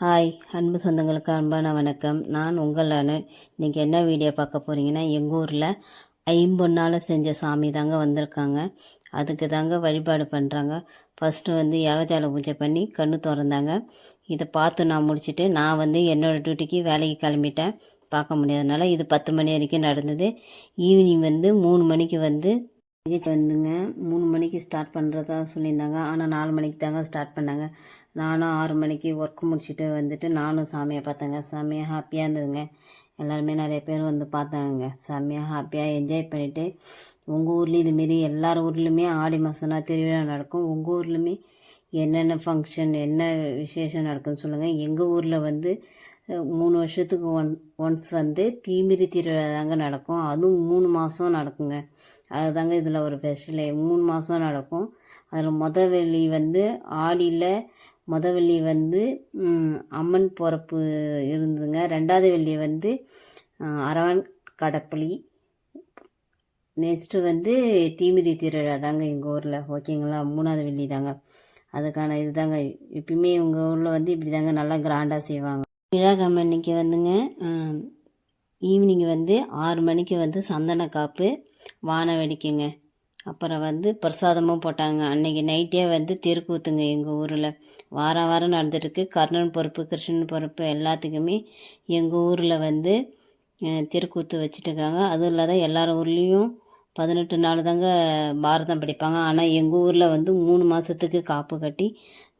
Hi அன்பு சொந்தங்களுக்கு அன்பான வணக்கம். நான் உங்கள் இன்றைக்கி என்ன வீடியோ பார்க்க போகிறீங்கன்னா, எங்கள் ஊரில் ஐம்பொன்னால் செஞ்ச சாமி தாங்க வந்திருக்காங்க. அதுக்கு தாங்க வழிபாடு பண்ணுறாங்க. ஃபஸ்ட்டு யாகஜால பூஜை பண்ணி கண்ணு திறந்தாங்க. இதை பார்த்து நான் முடிச்சுட்டு நான் என்னோடய டியூட்டிக்கு வேலைக்கு கிளம்பிட்டேன். பார்க்க முடியாதனால இது 10 மணி வரைக்கும் நடந்தது. ஈவினிங் 3 மணிக்கு வந்துங்க 3 மணிக்கு ஸ்டார்ட் பண்ணுறதா சொல்லியிருந்தாங்க. ஆனால் 4 மணிக்கு தாங்க ஸ்டார்ட் பண்ணாங்க. நானும் 6 மணிக்கு ஒர்க் முடிச்சுட்டு நானும் சாமியை பார்த்தேங்க. செம்மையாக ஹாப்பியாக இருந்ததுங்க. எல்லாருமே நிறைய பேர் பார்த்தாங்க. செம்மையாக ஹாப்பியாக என்ஜாய் பண்ணிவிட்டு, உங்கள் ஊர்லேயும் இதுமாரி எல்லார் ஊர்லேயுமே ஆடி மாதம்னா திருவிழா நடக்கும். உங்கள் ஊர்லேயுமே என்னென்ன ஃபங்க்ஷன் என்ன விசேஷம் நடக்குதுன்னு சொல்லுங்கள். எங்கள் ஊரில் 3 வருஷத்துக்கு ஒன்ஸ் தீமிரி திருவிழா தாங்க நடக்கும். அதுவும் 3 மாதம் நடக்குங்க. அதுதாங்க இதில் ஒரு ஸ்பெஷலே. 3 மாதம் நடக்கும். அதில் மொதல் வெள்ளி ஆடியில் மொதல் வெள்ளி அம்மன் பிறப்பு இருந்ததுங்க. 2வது வெள்ளி அரவன் கடப்பளி. நெக்ஸ்ட்டு தீமிதி திருவிழா தாங்க எங்கள் ஊரில். ஓகேங்களா? 3வது வெள்ளி தாங்க அதுக்கான இது தாங்க. எப்பயுமே உங்கள் ஊரில் இப்படி தாங்க நல்லா கிராண்டாக செய்வாங்க. விழாக்கிழமை அன்றைக்கி ஈவினிங் 6 மணிக்கு சந்தன காப்பு வான வெடிக்குங்க. அப்புறம் பிரசாதமும் போட்டாங்க. அன்றைக்கி நைட்டே தெருக்கூத்துங்க. எங்கள் ஊரில் வாரம் நடந்துட்டுருக்கு. கர்ணன் பொறுப்பு கிருஷ்ணன் பொறுப்பு எல்லாத்துக்குமே எங்கள் ஊரில் தெருக்கூத்து வச்சுட்டுருக்காங்க. அதுவும் இல்லாத எல்லார் ஊர்லேயும் 18 நாள் தாங்க பாரதம் படிப்பாங்க. ஆனால் எங்கள் ஊரில் 3 மாதத்துக்கு காப்பு கட்டி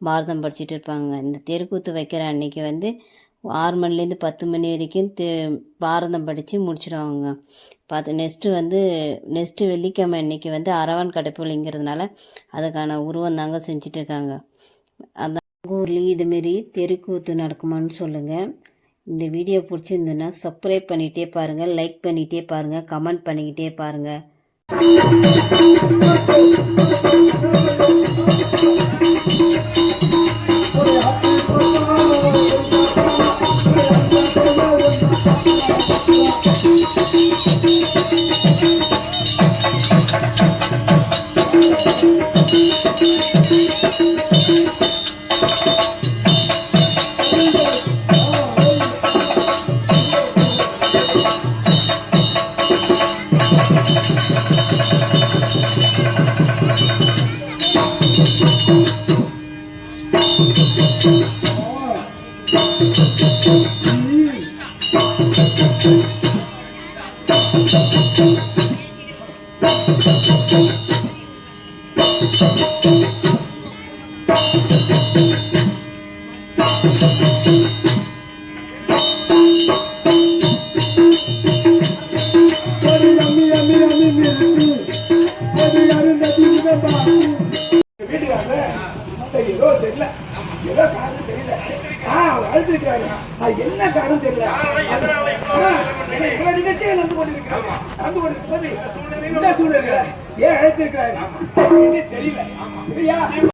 பாரதம் படிச்சுட்டு இருப்பாங்க. இந்த தெருக்கூத்து வைக்கிற அன்றைக்கி 6 மணிலேருந்து 10 மணி வரைக்கும் பாரதம் படித்து முடிச்சிடுவாங்க. நெக்ஸ்ட்டு வெள்ளிக்கிழமை அன்றைக்கி அரவன் கடைப்புலிங்கிறதுனால அதுக்கான உருவம் தாங்க செஞ்சிட்ருக்காங்க. அதான் உங்கள் ஊர்லேயும் இதுமாரி தெருக்கூத்து நடக்குமான்னு சொல்லுங்கள். இந்த வீடியோ பிடிச்சிருந்துன்னா சப்ஸ்கிரைப் பண்ணிகிட்டே பாருங்கள், லைக் பண்ணிகிட்டே பாருங்கள், கமெண்ட் பண்ணிக்கிட்டே பாருங்கள். என்ன காரணம் தெரியல. நிகழ்ச்சியை நடந்து கொண்டிருக்கிறார். ஏன் அழைத்திருக்கிறார் தெரியல.